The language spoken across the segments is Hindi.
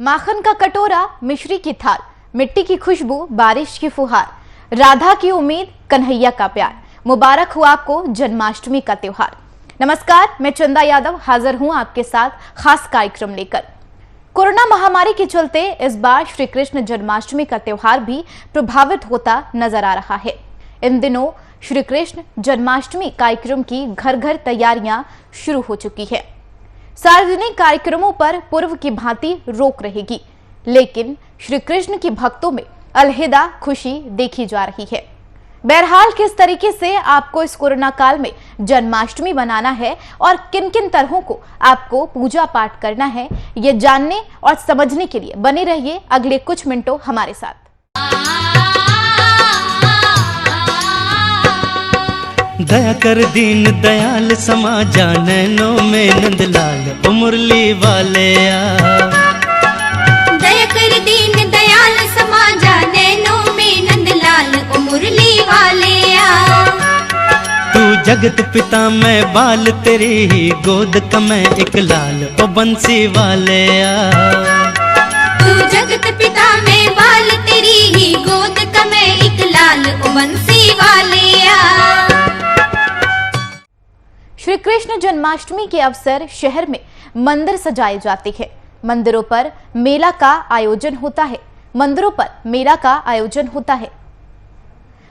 माखन का कटोरा, मिश्री की थाल, मिट्टी की खुशबू, बारिश की फुहार, राधा की उम्मीद, कन्हैया का प्यार। मुबारक हो आपको जन्माष्टमी का त्योहार। नमस्कार, मैं चंदा यादव हाजिर हूं आपके साथ खास कार्यक्रम लेकर। कोरोना महामारी के चलते इस बार श्री कृष्ण जन्माष्टमी का त्योहार भी प्रभावित होता नजर आ रहा है। इन दिनों श्री कृष्ण जन्माष्टमी कार्यक्रम की घर घर तैयारियां शुरू हो चुकी है। सार्वजनिक कार्यक्रमों पर पूर्व की भांति रोक रहेगी, लेकिन श्री कृष्ण के भक्तों में अलहिदा खुशी देखी जा रही है। बहरहाल किस तरीके से आपको इस कोरोना काल में जन्माष्टमी मनाना है और किन किन तरहों को आपको पूजा पाठ करना है, ये जानने और समझने के लिए बने रहिए अगले कुछ मिनटों हमारे साथ। दया कर दीन दयाल समाजा, नैनों में नंदलाल ओ मुरली वाले दया कर दीन दयाल समाजा, नैनों में नंदलाल ओ मुरली वाले तू जगत पिता मैं बाल तेरी ही गोद का मैं एक लाल ओ बंसी वाले तू जगत पिता मैं बाल तेरी ही गोद का मैं एक लाल ओ बंसी वाले। श्री कृष्ण जन्माष्टमी के अवसर शहर में मंदिर सजाए जाते हैं। मंदिरों पर मेला का आयोजन होता है।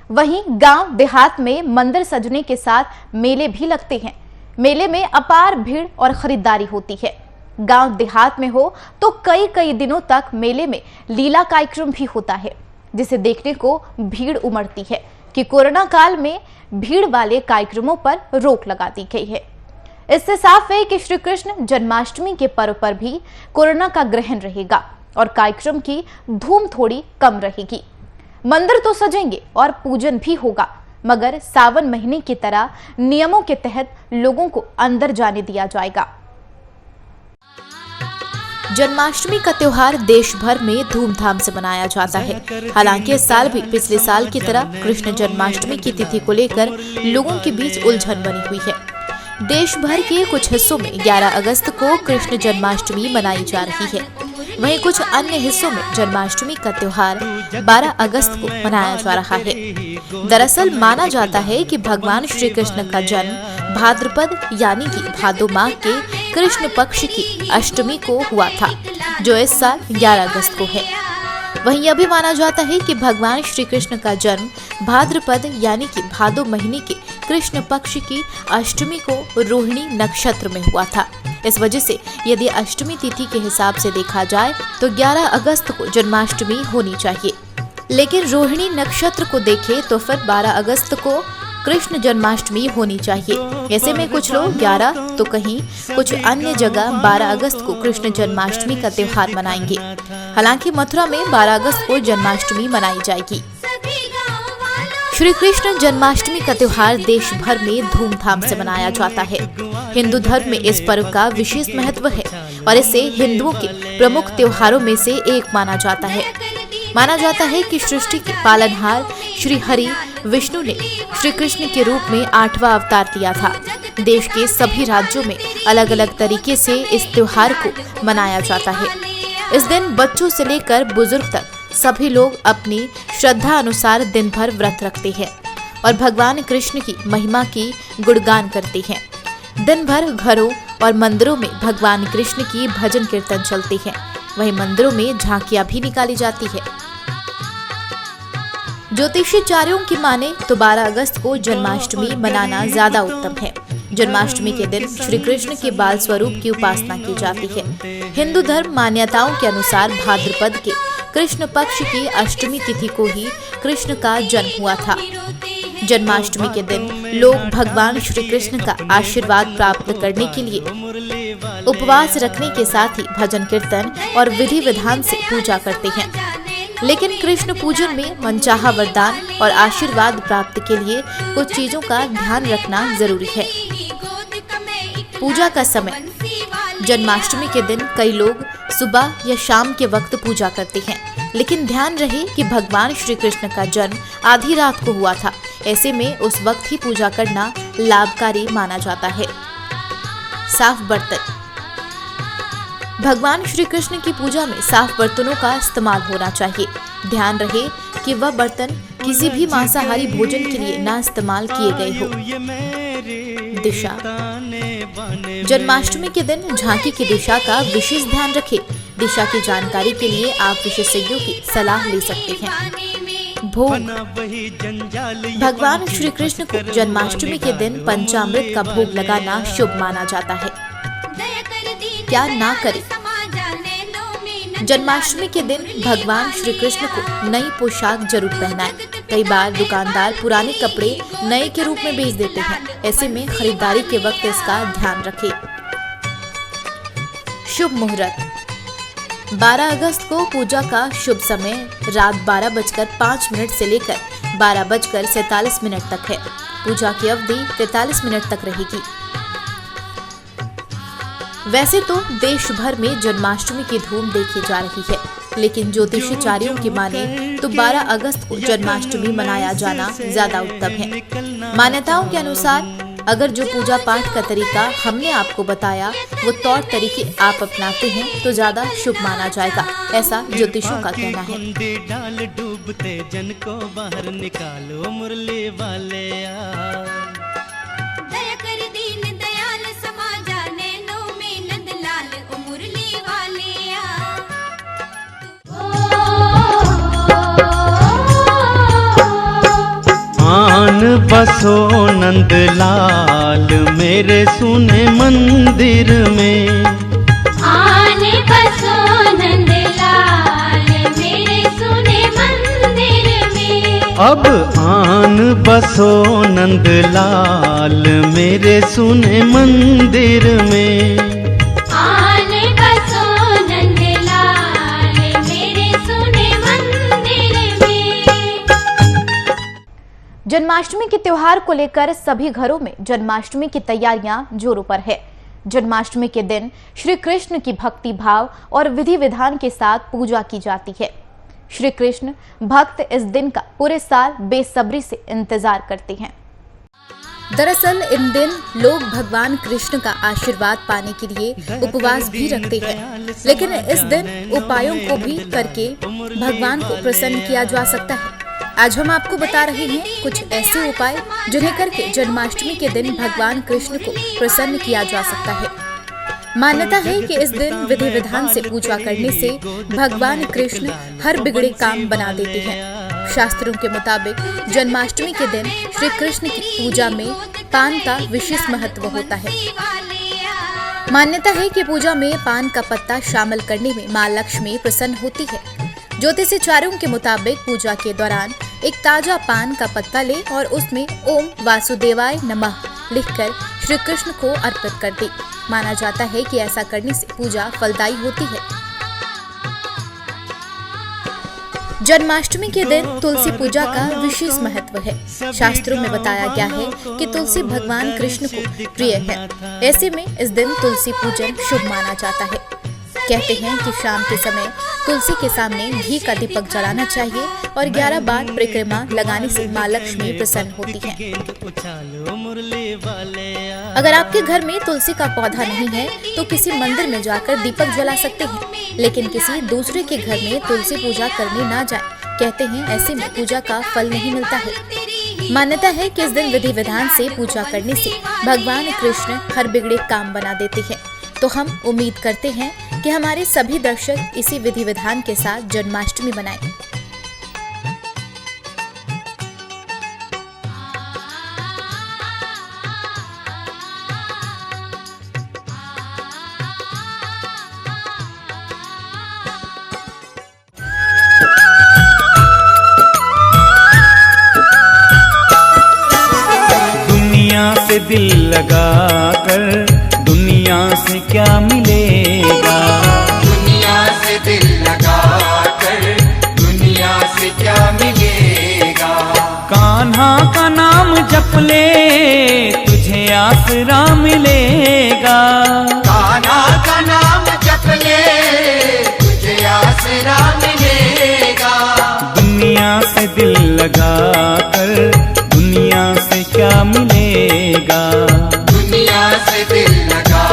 वहीं गांव देहात में मंदिर सजने के साथ मेले भी लगते हैं। मेले में अपार भीड़ और खरीदारी होती है। गांव देहात में हो तो कई दिनों तक मेले में लीला कार्यक्रम भी होता है, जिसे देखने को भीड़ उमड़ती है कि कोरोना काल में भीड़ वाले कार्यक्रमों पर रोक लगा दी गई है। इससे साफ है कि श्री कृष्ण जन्माष्टमी के पर्व पर भी कोरोना का ग्रहण रहेगा और कार्यक्रम की धूम थोड़ी कम रहेगी। मंदिर तो सजेंगे और पूजन भी होगा, मगर सावन महीने की तरह नियमों के तहत लोगों को अंदर जाने दिया जाएगा। जन्माष्टमी का त्योहार देश भर में धूमधाम से मनाया जाता है। हालांकि इस साल भी पिछले साल की तरह कृष्ण जन्माष्टमी की तिथि को लेकर लोगों के बीच उलझन बनी हुई है। देश भर के कुछ हिस्सों में 11 अगस्त को कृष्ण जन्माष्टमी मनाई जा रही है। वहीं कुछ अन्य हिस्सों में जन्माष्टमी का त्योहार 12 अगस्त को मनाया जा रहा है। दरअसल माना जाता है कि भगवान श्री कृष्ण का जन्म भाद्रपद यानी कि भादो माह के कृष्ण पक्ष की अष्टमी को हुआ था, जो इस साल 11 अगस्त को है। वहीं यह भी माना जाता है कि भगवान श्री कृष्ण का जन्म भाद्रपद यानी कि भादो महीने के कृष्ण पक्ष की अष्टमी को रोहिणी नक्षत्र में हुआ था। इस वजह से यदि अष्टमी तिथि के हिसाब से देखा जाए तो 11 अगस्त को जन्माष्टमी होनी चाहिए, लेकिन रोहिणी नक्षत्र को देखें तो फिर 12 अगस्त को कृष्ण जन्माष्टमी होनी चाहिए। ऐसे में कुछ लोग 11 तो कहीं कुछ अन्य जगह 12 अगस्त को कृष्ण जन्माष्टमी का त्योहार मनाएंगे। हालांकि मथुरा में 12 अगस्त को जन्माष्टमी मनाई जाएगी। श्री कृष्ण जन्माष्टमी का त्योहार देश भर में धूमधाम से मनाया जाता है। हिंदू धर्म में इस पर्व का विशेष महत्व है और इसे हिंदुओं के प्रमुख त्योहारों में से एक माना जाता है। माना जाता है कि सृष्टि के पालनहार श्री हरि विष्णु ने श्री कृष्ण के रूप में 8वां अवतार लिया था। देश के सभी राज्यों में अलग अलग तरीके से इस त्योहार को मनाया जाता है। इस दिन बच्चों से लेकर बुजुर्ग तक सभी लोग अपनी श्रद्धा अनुसार दिन भर व्रत रखते हैं और भगवान कृष्ण की महिमा की गुणगान करते हैं। दिन भर घरों और मंदिरों में भगवान कृष्ण की भजन कीर्तन चलते हैं। वहीं मंदिरों में झांकियां भी निकाली जाती है। ज्योतिषाचार्यों की माने तो 12 अगस्त को जन्माष्टमी मनाना ज्यादा उत्तम है। जन्माष्टमी के दिन श्री कृष्ण के बाल स्वरूप की उपासना की जाती है। हिंदू धर्म मान्यताओं के अनुसार भाद्रपद के कृष्ण पक्ष की अष्टमी तिथि को ही कृष्ण का जन्म हुआ था। जन्माष्टमी के दिन लोग भगवान श्री कृष्ण का आशीर्वाद प्राप्त करने के लिए उपवास रखने के साथ ही भजन कीर्तन और विधि विधान से पूजा करते हैं। लेकिन कृष्ण पूजन में मनचाहा वरदान और आशीर्वाद प्राप्त के लिए कुछ चीजों का ध्यान रखना जरूरी है। पूजा का समय। जन्माष्टमी के दिन कई लोग सुबह या शाम के वक्त पूजा करते हैं, लेकिन ध्यान रहे कि भगवान श्री कृष्ण का जन्म आधी रात को हुआ था। ऐसे में उस वक्त ही पूजा करना लाभकारी माना जाता है। साफ बर्तन। भगवान श्री कृष्ण की पूजा में साफ बर्तनों का इस्तेमाल होना चाहिए। ध्यान रहे कि वह बर्तन किसी भी मांसाहारी भोजन के लिए न इस्तेमाल किए गए हो। दिशा। जन्माष्टमी के दिन झांकी की दिशा का विशेष ध्यान रखें। दिशा की जानकारी के लिए आप विशेषज्ञों की सलाह ले सकते हैं। भोग। भगवान श्री कृष्ण को जन्माष्टमी के दिन पंचामृत का भोग लगाना शुभ माना जाता है। क्या ना करें। जन्माष्टमी के दिन भगवान श्री कृष्ण को नई पोशाक जरूर पहनाएं। कई बार दुकानदार पुराने कपड़े नए के रूप में बेच देते हैं। ऐसे में खरीदारी के वक्त इसका ध्यान रखें। शुभ मुहूर्त। 12 अगस्त को पूजा का शुभ समय रात 12:05 से लेकर 12:47 तक है। पूजा की अवधि 43 मिनट तक रहेगी। वैसे तो देश भर में जन्माष्टमी की धूम देखी जा रही है, लेकिन ज्योतिषाचार्यों की माने तो 12 अगस्त को जन्माष्टमी मनाया जाना ज्यादा उत्तम है। मान्यताओं के अनुसार अगर जो पूजा पाठ का तरीका हमने आपको बताया वो तौर तरीके आप अपनाते हैं तो ज्यादा शुभ माना जाएगा, ऐसा ज्योतिषों का कहना है। डाल डूबते जन को बाहर निकालो मुरली वाले आन बसो नंदलाल मेरे सुने मंदिर में। आन बसो नंदलाल मेरे सुने मंदिर में। अब आन बसो नंदलाल मेरे सुने मंदिर में। जन्माष्टमी के त्योहार को लेकर सभी घरों में जन्माष्टमी की तैयारियां जोरों पर है। जन्माष्टमी के दिन श्री कृष्ण की भक्ति भाव और विधि विधान के साथ पूजा की जाती है। श्री कृष्ण भक्त इस दिन का पूरे साल बेसब्री से इंतजार करते हैं। दरअसल इन दिन लोग भगवान कृष्ण का आशीर्वाद पाने के लिए उपवास भी रखते हैं, लेकिन इस दिन उपायों को भी करके भगवान को प्रसन्न किया जा सकता है। आज हम आपको बता रहे हैं कुछ ऐसे उपाय जिन्हें करके जन्माष्टमी के दिन भगवान कृष्ण को प्रसन्न किया जा सकता है। मान्यता है कि इस दिन विधि विधान से पूजा करने से भगवान कृष्ण हर बिगड़े काम बना देते हैं। शास्त्रों के मुताबिक जन्माष्टमी के दिन श्री कृष्ण की पूजा में पान का विशेष महत्व होता है। मान्यता है कि पूजा में पान का पत्ता शामिल करने में मां लक्ष्मी प्रसन्न होती है। ज्योतिषाचार्यों के मुताबिक पूजा के दौरान एक ताजा पान का पत्ता ले और उसमें ओम वासुदेवाय नमः लिखकर श्री कृष्ण को अर्पित कर दे। माना जाता है कि ऐसा करने से पूजा फलदायी होती है। जन्माष्टमी के दिन तुलसी पूजा का विशेष महत्व है। शास्त्रों में बताया गया है कि तुलसी भगवान कृष्ण को प्रिय है। ऐसे में इस दिन तुलसी पूजन शुभ माना जाता है। कहते हैं कि शाम के समय तुलसी के सामने घी का दीपक जलाना चाहिए और 11 बार परिक्रमा लगाने से मां लक्ष्मी प्रसन्न होती हैं। अगर आपके घर में तुलसी का पौधा नहीं है तो किसी मंदिर में जाकर दीपक जला सकते हैं, लेकिन किसी दूसरे के घर में तुलसी पूजा करने ना जाए। कहते हैं ऐसे में पूजा का फल नहीं मिलता है। मान्यता है कि इस दिन विधि विधान से पूजा करने से भगवान कृष्ण हर बिगड़े काम बना देते हैं। तो हम उम्मीद करते हैं कि हमारे सभी दर्शक इसी विधि विधान के साथ जन्माष्टमी मनाएं। दिल लगा कर दुनिया से क्या मिलेगा। दुनिया से दिल लगा कर दुनिया से क्या मिलेगा। कान्हा का नाम जप ले तुझे आसरा मिलेगा। कान्हा का नाम जप ले तुझे आसरा मिलेगा। दुनिया से दिल लगा कर दुनिया से क्या मिलेगा। दुनिया से दिल लगा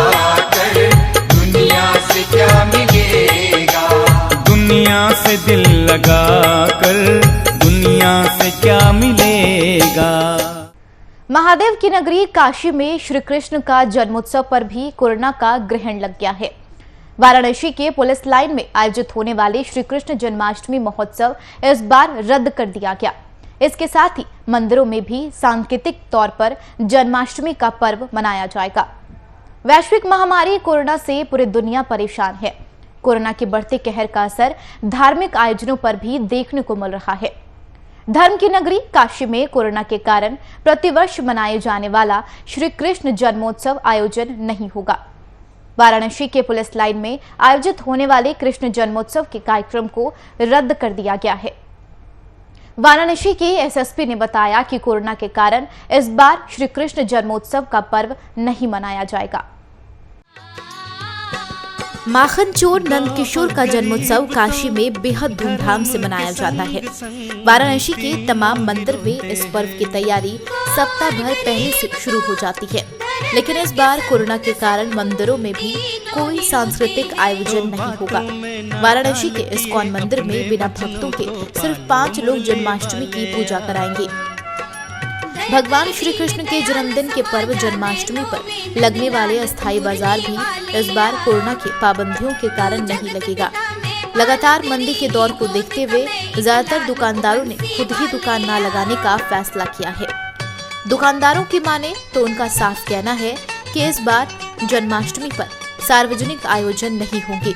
कर दुनिया से क्या मिलेगा। दुनिया से दिल लगा कर दुनिया से क्या मिलेगा। महादेव की नगरी काशी में श्री कृष्ण का जन्मोत्सव पर भी कोरोना का ग्रहण लग गया है। वाराणसी के पुलिस लाइन में आयोजित होने वाले श्री कृष्ण जन्माष्टमी महोत्सव इस बार रद्द कर दिया गया। इसके साथ ही मंदिरों में भी सांकेतिक तौर पर जन्माष्टमी का पर्व मनाया जाएगा। वैश्विक महामारी कोरोना से पूरी दुनिया परेशान है। कोरोना के बढ़ते कहर का असर धार्मिक आयोजनों पर भी देखने को मिल रहा है। धर्म की नगरी काशी में कोरोना के कारण प्रतिवर्ष मनाए जाने वाला श्री कृष्ण जन्मोत्सव आयोजन नहीं होगा। वाराणसी के पुलिस लाइन में आयोजित होने वाले कृष्ण जन्मोत्सव के कार्यक्रम को रद्द कर दिया गया है। वाराणसी के एसएसपी ने बताया कि कोरोना के कारण इस बार श्री कृष्ण जन्मोत्सव का पर्व नहीं मनाया जाएगा। माखन चोर नंद किशोर का जन्मोत्सव काशी में बेहद धूमधाम से मनाया जाता है। वाराणसी के तमाम मंदिर में इस पर्व की तैयारी सप्ताह भर पहले से शुरू हो जाती है, लेकिन इस बार कोरोना के कारण मंदिरों में भी कोई सांस्कृतिक आयोजन नहीं होगा। वाराणसी के इस्कॉन मंदिर में बिना भक्तों के सिर्फ 5 लोग जन्माष्टमी की पूजा कराएंगे। भगवान श्री कृष्ण के जन्मदिन के पर्व जन्माष्टमी पर लगने वाले अस्थायी बाजार भी इस बार कोरोना की पाबंदियों के कारण नहीं लगेगा। लगातार मंदी के दौर को देखते हुए ज्यादातर दुकानदारों ने खुद ही दुकान न लगाने का फैसला किया है। दुकानदारों की माने तो उनका साफ कहना है कि इस बार जन्माष्टमी पर सार्वजनिक आयोजन नहीं होंगे।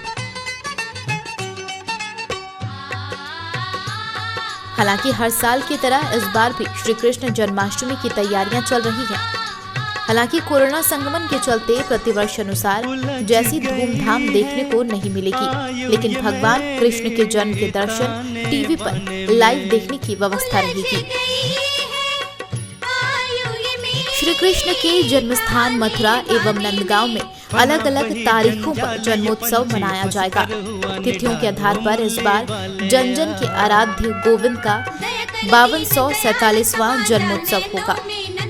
हालांकि हर साल की तरह इस बार भी श्री कृष्ण जन्माष्टमी की तैयारियां चल रही हैं। हालांकि कोरोना संक्रमण के चलते प्रतिवर्ष अनुसार जैसी धूमधाम देखने को नहीं मिलेगी, लेकिन भगवान कृष्ण के जन्म के दर्शन टीवी पर लाइव देखने की व्यवस्था रहेगी। श्री कृष्ण के जन्म स्थान मथुरा एवं नंदगांव में अलग अलग तारीखों पर जन्मोत्सव मनाया जाएगा। तिथियों के आधार पर इस बार जन जन के आराध्य गोविंद का 5247वां जन्मोत्सव होगा।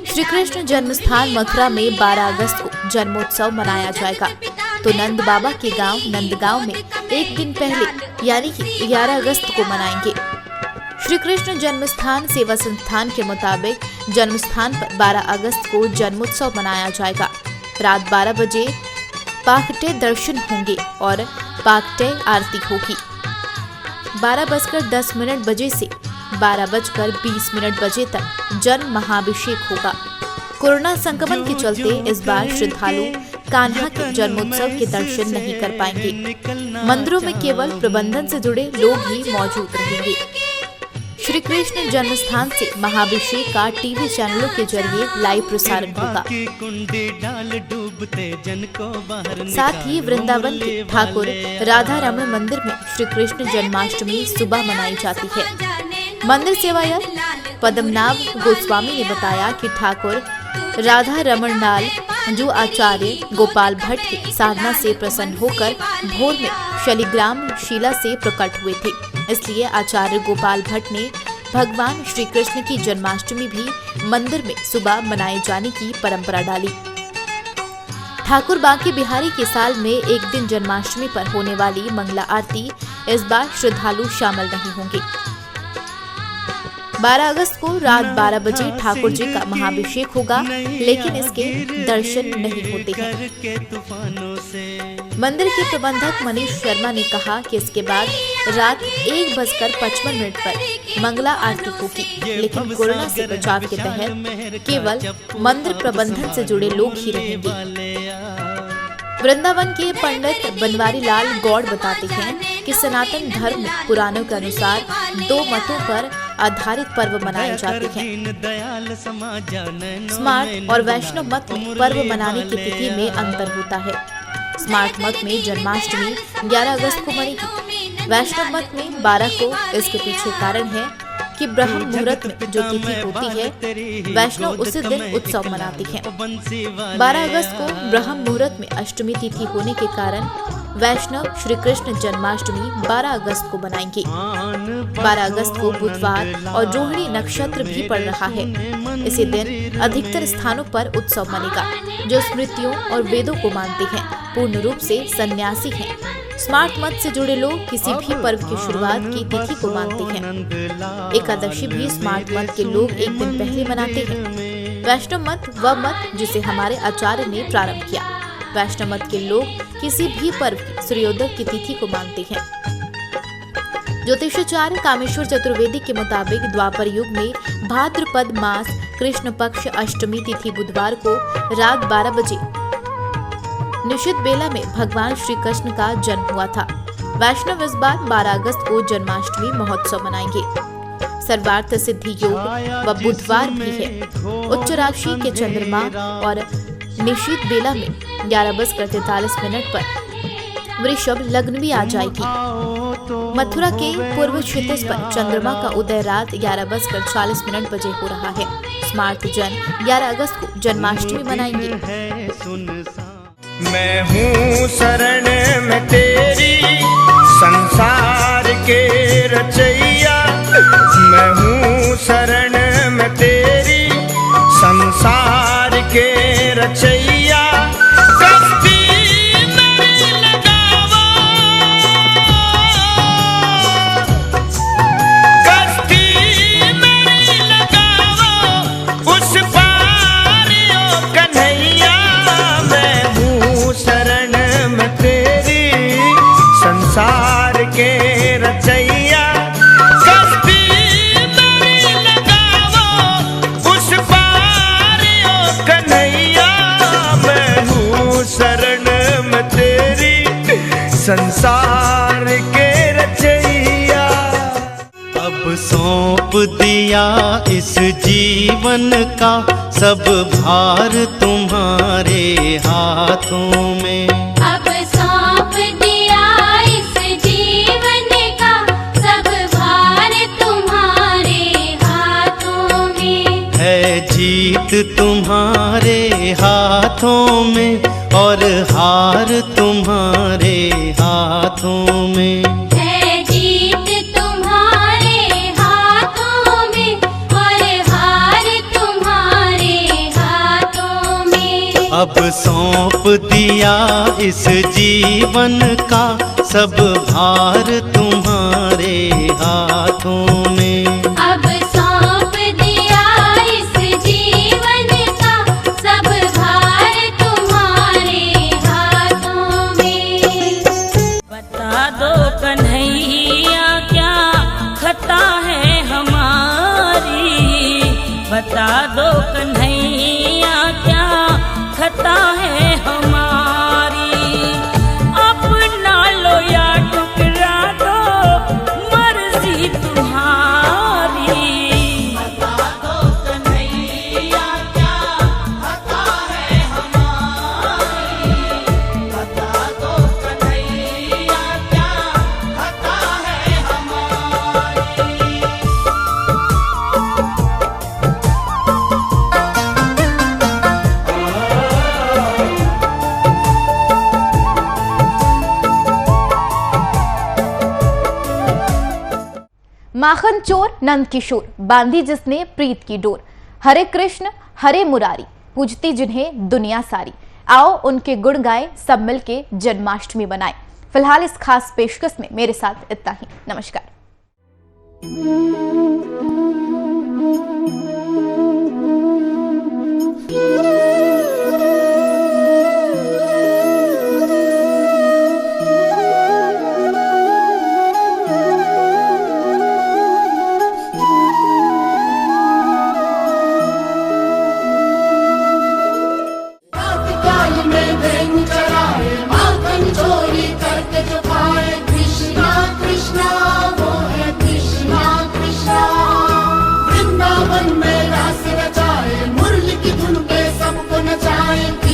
श्री कृष्ण जन्म स्थान मथुरा में 12 अगस्त को जन्मोत्सव मनाया जाएगा, तो नंद बाबा के गांव नंदगांव में एक दिन पहले यानी कि 11 अगस्त को मनाएंगे। श्री कृष्ण जन्म स्थान सेवा संस्थान के मुताबिक जन्म स्थान पर 12 अगस्त को जन्मोत्सव मनाया जाएगा। रात 12 बजे पाखटे दर्शन होंगे और पाखटे आरती होगी। 12:10 बजे से 12:20 बजे तक जन महाभिषेक होगा। कोरोना संक्रमण के चलते इस बार श्रद्धालु कान्हा के जन्मोत्सव के दर्शन नहीं कर पाएंगे। मंदिरों में केवल प्रबंधन से जुड़े लोग ही मौजूद रहेंगे। श्री कृष्ण जन्म स्थान से महाभिषेक का टीवी चैनलों के जरिए लाइव प्रसारण होगा। साथ ही वृंदावन के ठाकुर राधा रमण मंदिर में श्री कृष्ण जन्माष्टमी सुबह मनाई जाती है। मंदिर सेवायत पद्मनाभ गोस्वामी ने बताया कि ठाकुर राधा रमण लाल जो आचार्य गोपाल भट्ट की साधना से प्रसन्न होकर भोर में शालिग्राम शिला से प्रकट हुए थे, इसलिए आचार्य गोपाल भट्ट ने भगवान श्री कृष्ण की जन्माष्टमी भी मंदिर में सुबह मनाए जाने की परंपरा डाली। ठाकुर बांके बिहारी के साल में एक दिन जन्माष्टमी पर होने वाली मंगला आरती इस बार श्रद्धालु शामिल नहीं होंगे। 12 अगस्त को रात 12 बजे ठाकुर जी का महाभिषेक होगा, लेकिन इसके दर्शन नहीं होते हैं। मंदिर के प्रबंधक मनीष शर्मा ने कहा कि इसके बाद रात 1:55 पर मंगला आरती होगी, लेकिन कोरोना से बचाव के तहत केवल मंदिर प्रबंधन से जुड़े लोग ही रहेंगे। वृंदावन के पंडित बनवारी लाल गौड़ बताते हैं कि सनातन धर्म में पुराणों के अनुसार 2 मतों पर आधारित पर्व मनाए जाते हैं। स्मार्ट और वैष्णव मत में पर्व मनाने की तिथि में अंतर होता है। स्मार्ट मत में जन्माष्टमी 11 अगस्त को मनेगी, वैष्णव मत में 12 को। इसके पीछे कारण है कि ब्रह्म मुहूर्त में जो तिथि होती है, वैष्णव उसी दिन उत्सव मनाती हैं। 12 अगस्त को ब्रह्म मुहूर्त में अष्टमी तिथि होने के कारण वैष्णव श्री कृष्ण जन्माष्टमी 12 अगस्त को मनाएंगे। 12 अगस्त को बुधवार और रोहिणी नक्षत्र भी पड़ रहा है। इसी दिन अधिकतर स्थानों पर उत्सव मनेगा। जो स्मृतियों और वेदों को मानते हैं, पूर्ण रूप से सन्यासी हैं। स्मार्ट मत से जुड़े लोग किसी भी पर्व की शुरुआत की तिथि को मानते हैं। एकादशी भी स्मार्ट मत के लोग एक दिन पहले मनाते हैं। वैष्णव मत वह मत जिसे हमारे आचार्य ने प्रारंभ किया। वैष्णव मत के लोग किसी भी पर्व की सूर्योदय की तिथि को मानते हैं। ज्योतिषाचार्य कामेश्वर चतुर्वेदी के मुताबिक द्वापर युग में भाद्रपद मास कृष्ण पक्ष अष्टमी तिथि बुधवार को रात 12 बजे निशित बेला में भगवान श्री कृष्ण का जन्म हुआ था। वैष्णव इस बार 12 अगस्त को जन्माष्टमी महोत्सव मनाएंगे। सर्वार्थ सिद्धि योग व बुधवार भी है। उच्च राशि के चंद्रमा और निशित बेला में 11:43 पर वृषभ लग्न भी आ जाएगी। मथुरा के पूर्व क्षितिज पर चंद्रमा का उदय रात 11:40 बजे हो रहा है। स्मार्ट जन 11 अगस्त को जन्माष्टमी मनाएंगे। मैं हूँ शरण में तेरी संसार के रचैया, मैं हूँ शरण में तेरी संसार के रचैया। कश्ती मेरी लगावो, कश्ती मेरी लगावो, उस पार ओ कन्हैया। मैं हूँ शरण में तेरी संसार के रचैया। कश्ती मेरी लगावो, उस पार ओ कन्हैया। मैं हूँ शरण में तेरी संसार के रचैया। अब सौंप दिया इस जीवन का सब भार तुम्हारे हाथों में। अब सौंप दिया इस जीवन का सब भार तुम्हारे हाथों में। है जीत तुम्हारे हाथों में और हार तुम्हारे हाथों में। है जीत तुम्हारे हाथों में और हार तुम्हारे हाथों में। अब सौंप दिया इस जीवन का सब भार तुम्हारे हाथों में। अब सौंप दिया इस जीवन का सब भार तुम्हारे हाथों में। बता दो कन्हैया क्या खता है हमारी, बता दो कन्हैया क्या खता है हमारी। अपना लो या टुकड़ा दो, मर्जी तुम्हारी। बता दो कन्हैया क्या खता है हमारी, बता दो कन्हैया क्या खता है हमारी। माखन चोर नंद किशोर, बांधी जिसने प्रीत की डोर। हरे कृष्ण हरे मुरारी, पूजती जिन्हें दुनिया सारी। आओ उनके गुण गाएं, सब मिलके जन्माष्टमी बनाएं। फिलहाल इस खास पेशकश में मेरे साथ इतना ही। नमस्कार। कृष्णा कृष्णा वो है कृष्णा कृष्णा। सावन